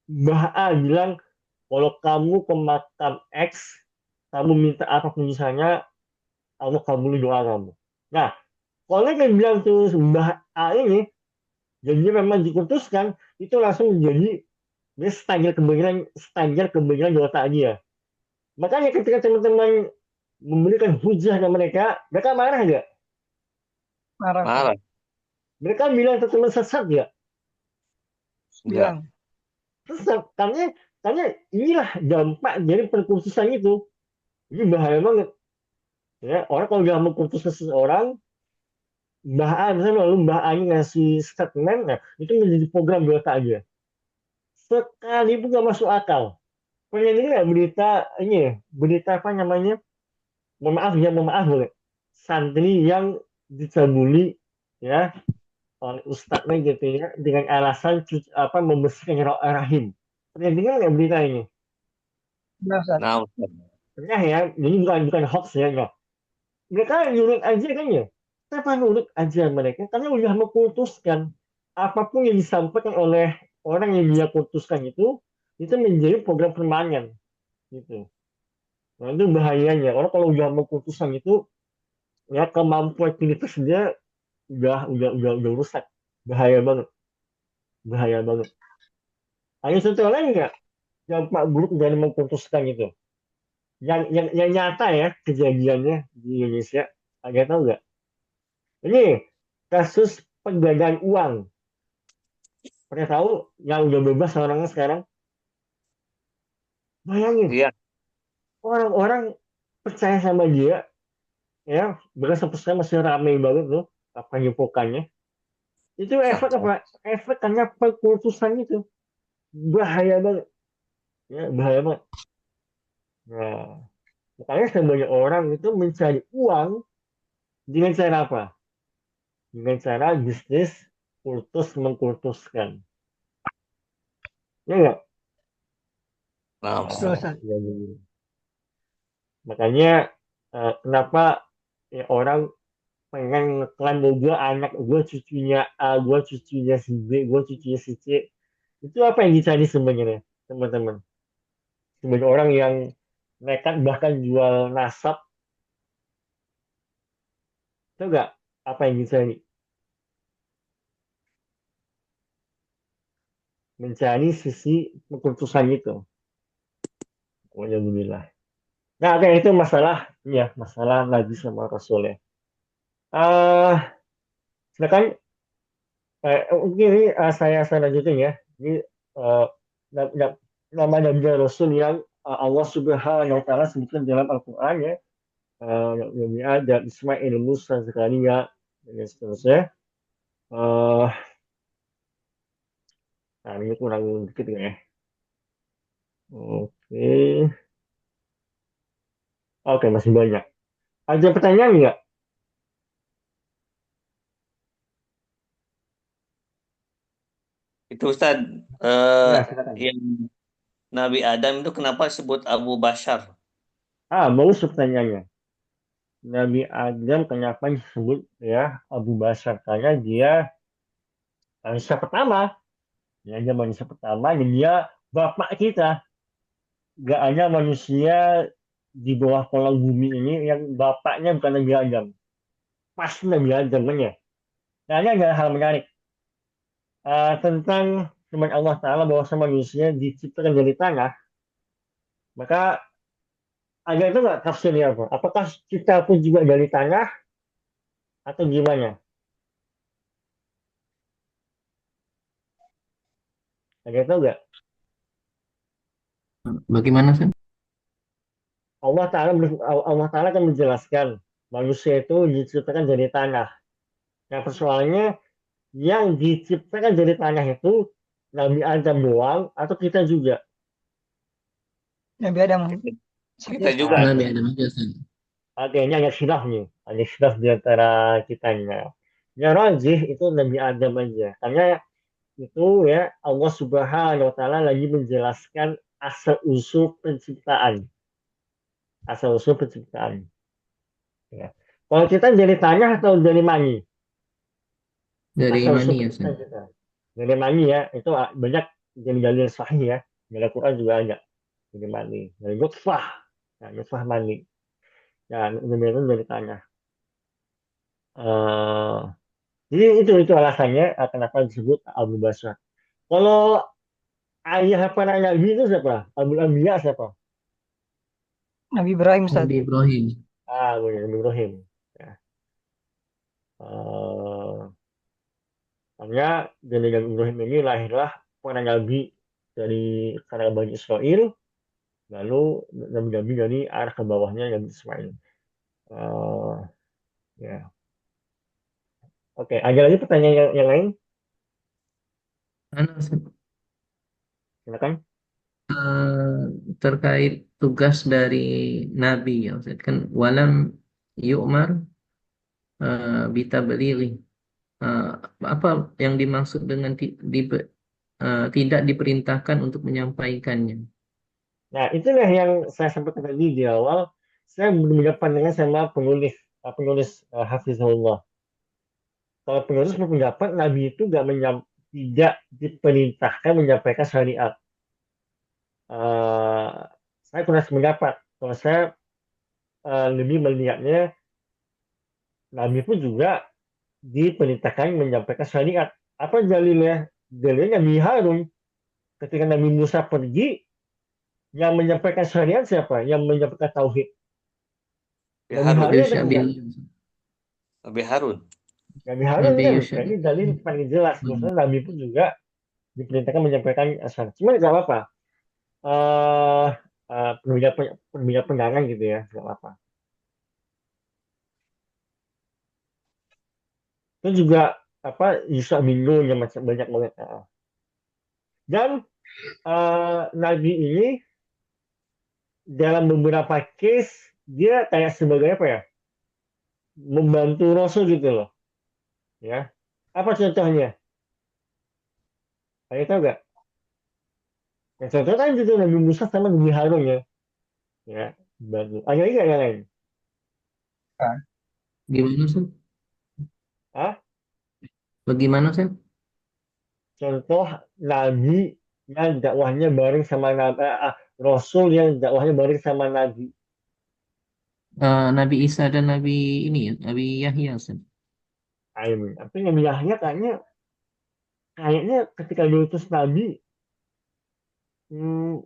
Mbah A bilang, kalau kamu ke makam X, kamu minta apapun di sana, Allah kabulin doa kamu. Nah, kalau yang bilang tuh Mbah A ini, jadi memang diputuskan, itu langsung menjadi dia standar kebenaran di otak dia. Makanya ketika teman-teman memberikan hujah ke mereka marah nggak? Marah, Ustaz. Marah. Mereka bilang teman sesat nggak? Enggak. Bilang. Sesat. Karena inilah dampak dari perkursusan itu. Ini bahaya banget. Ya, orang kalau udah mengkursus seseorang, Mbah A, misalnya lalu Mbah A ngasih statement, nah, itu menjadi program di otak dia. Sekali pun nggak masuk akal. Pernah ini nggak berita ini ya, berita apa namanya? Mohon maaf boleh. Santri yang dicabuli ya oleh ustadznya gitu ya dengan alasan membersihkan rahim. Pernah dengar nggak berita ini? Bilang, Ustaz. Nah, Ustaz. Pernah ya, ini bukan hoax ya, enggak. Mereka nurut aja kan ya. Kenapa nurut aja mereka? Karena udah memutuskan apapun yang disampaikan oleh orang yang dia putuskan itu menjadi program permanen gitu. Nah, itu bahayanya. Orang kalau udah memutuskan itu ya kemampuan klinis dia udah rusak. Bahaya banget, bahaya banget. Ada contoh lain nggak dampak buruk dari memutuskan itu? Yang nyata ya kejadiannya di Indonesia. Ada tahu nggak? Ini kasus penggandaan uang. Pernah tahu yang udah bebas orangnya sekarang? Bayangin, Iya. orang-orang percaya sama dia, ya, bahkan sampai sekarang masih ramai banget tuh apa infokannya. Itu efek Kacau. apa? Efek karena pengkultusan itu. Bahaya banget. Ya, bahaya banget. Nah, makanya sebanyak orang itu mencari uang dengan cara apa? Dengan cara bisnis kultus mengkultuskan. Ya nggak? Nah, Betul, Nah, Ustaz. ya, makanya kenapa ya, orang pengen ngeklaim bahwa gue anak gue cucunya A, gue cucunya si B, gue cucunya si C. Itu apa yang dicari sebenarnya, teman-teman? Sebagai orang yang nekat bahkan jual nasab, itu enggak apa yang dicari? Mencari sisi keputusan itu. Alhamdulillah. Nah, oke, itu masalah ya, masalah Nabi sama Rasul ya. Silakan mungkin ini saya lanjutin ya. Ini eh, na- na- nama Nabi dan Rasul yang Allah Subhanahu wa taala sebutkan dalam Al-Qur'an ya. Nabi Adam, Ismail, Musa, Zakaria dan seterusnya. Eh, nah, ini kurang dikit ya. Oke. Oke, masih banyak. Ada pertanyaan nggak? itu Ustaz, eh, Ya, silakan. yang Nabi Adam itu kenapa disebut Abu Bashar? Bagus pertanyaannya. Nabi Adam kenapa disebut ya Abu Basar? Karena dia manusia pertama. Ya, dia manusia pertama dan dia bapak kita. Gak ada manusia di bawah kolong bumi ini yang bapaknya bukan Nabi Adam. Pasti Nabi Adam kan ya. Nah, ini ada hal menarik. Tentang firman Allah Ta'ala bahwa manusia diciptakan dari tanah. Maka ada itu nggak tafsirnya apa? Apakah kita pun juga dari tanah atau gimana? Ada itu nggak? Bagaimana, Ustaz? Allah Ta'ala kan menjelaskan manusia itu diciptakan dari tanah. Nah, persoalannya yang diciptakan dari tanah itu Nabi Adam doang atau kita juga? Nabi Adam. Kita juga. Nah, Nabi Adam juga Ustaz. kayaknya ada khilaf nih, ada khilaf di antara kitanya. Yang rajih itu Nabi Adam aja, karena itu ya Allah Subhanahu wa taala lagi menjelaskan asal usul penciptaan. Asal usul penciptaan. Ya. Kalau kita dari tanah atau dari mani? Dari Asal usul mani ya Ustaz. penciptaan kita. Dari mani ya, itu banyak dalil sahih ya. Dari Quran juga ada. Dari mani. Dari nutfah. Nah, nutfah mani. Ya, itu dari tanah. Eh, jadi itu alasannya kenapa disebut Abu Basar. Kalau ayah para nabi itu siapa? Abu Anbiya siapa? Nabi Ibrahim Ustaz. Nabi Ibrahim. Benar, Nabi Ibrahim. Ya. Eh, Karena dari Nabi Ibrahim ini lahirlah para nabi dari kalangan Bani Israel, lalu nabi-nabi dari arah ke bawahnya Nabi Ismail. Eh, ya, oke. Ada lagi pertanyaan yang lain? Anu, Ustaz. Silakan. Eh, terkait tugas dari Nabi ya Ustaz. Kan walam yu'mar bitabliri. Eh, apa yang dimaksud dengan tidak diperintahkan untuk menyampaikannya? Nah, itulah yang saya sampaikan tadi di awal. Saya benar-benar pandangan sama penulis Hafizahullah. Kalau penulis berpendapat Nabi itu tidak diperintahkan menyampaikan syariat. Eh, saya kurang sependapat. Kalau saya lebih melihatnya Nabi pun juga diperintahkan menyampaikan syariat. Apa dalilnya? Dalilnya Nabi Harun. Ketika Nabi Musa pergi, yang menyampaikan syariat siapa? Yang menyampaikan tauhid. Ya, Nabi Harun. Harun Yusha kan bin enggak? Nabi Harun. Nabi Harun Nabi kan? Yusha. Nah, ini dalil paling jelas. Maksudnya Nabi pun juga diperintahkan menyampaikan syariat. Cuma nggak apa-apa. Eh perbedaan pandangan gitu ya, nggak apa-apa. Itu juga apa Yusa Minggu yang macam banyak banget. Dan Nabi ini dalam beberapa case dia kayak sebagai apa ya, membantu Rasul gitu loh, ya. Apa contohnya? Kalian tahu nggak? Yang contoh kan itu Nabi Musa sama Nabi Harun ya, bantu. Ada lagi nggak yang lain? Gimana sih? Ah, Bagaimana sih? contoh Nabi yang dakwahnya bareng sama Rasul yang dakwahnya bareng sama Nabi. Nabi Isa dan Nabi ini ya, Nabi Yahya Ustaz. Amin. Tapi Nabi Yahya kayaknya ketika diutus Nabi, hmm,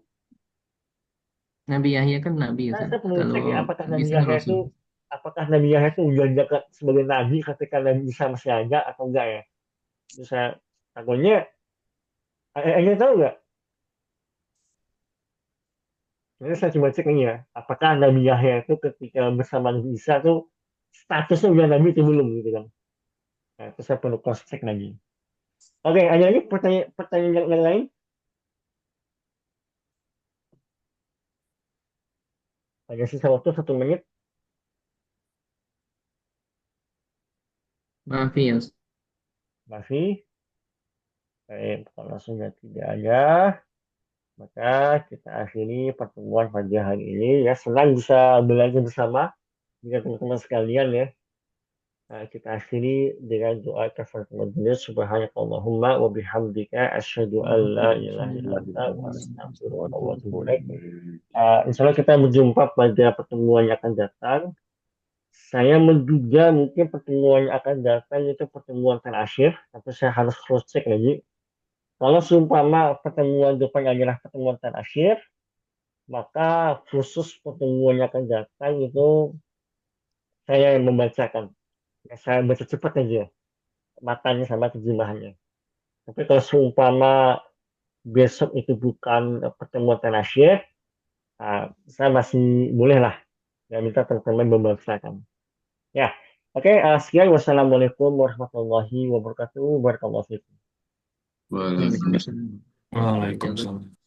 Nabi Yahya kan Nabi saya, Ustaz. saya perlu Kalau cek ya Nabi Isa kan Rasul. Apakah Nabi Yahya itu udah dekat sebagai Nabi ketika Nabi Isa masih ada atau enggak ya? Itu saya takutnya, tahu nggak? Jadi saya coba cek ini ya, apakah Nabi Yahya itu ketika bersama Nabi Isa itu statusnya udah Nabi itu belum gitu kan? Nah, itu saya perlu cross check lagi. Oke, ada lagi pertanyaan yang lain? Ada sisa waktu 1 menit. Maaf ya Ustaz. Masih? Baik, kalau sudah tidak ada, maka kita akhiri pertemuan pada hari ini. Ya, senang bisa belajar bersama dengan teman-teman sekalian ya. Nah, kita akhiri dengan doa kafaratul majelis. Subhanakallahumma wa bihamdika asyhadu an la ilaha illa anta wa astaghfiruka wa atubu ilaik. Insya Allah kita berjumpa pada pertemuan yang akan datang. Saya menduga mungkin pertemuan yang akan datang itu pertemuan terakhir, tapi saya harus cross check lagi. Kalau seumpama pertemuan depan adalah pertemuan terakhir, maka khusus pertemuan yang akan datang itu saya yang membacakan. Ya, saya baca cepat aja matanya sama terjemahannya. Tapi kalau seumpama besok itu bukan pertemuan terakhir, saya masih boleh lah ya minta teman-teman membacakan. Ya, oke. Sekian. Wassalamualaikum warahmatullahi wabarakatuh. Barakallahu fiikum. Waalaikumsalam. Waalaikumsalam. Waalaikumsalam.